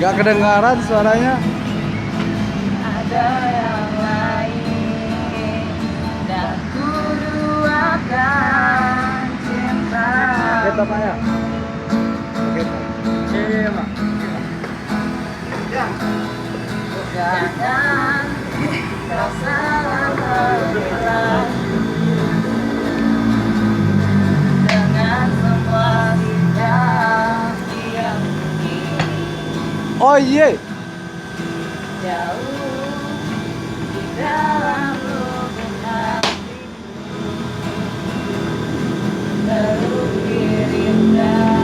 Gak kedengaran suaranya. Ada yang lain dan ku duakan cinta. Kita Pak ya. Oke. Iya, Pak. Jangan kau salah mengira dengan semua hijab yang ini. Oh iya. Jauh di dalam lubuk hatiku terukir indah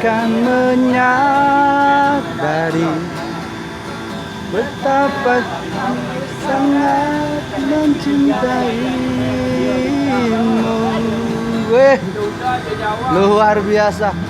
akan menyadari betapa sangat mencintaimu. Weh, luar biasa.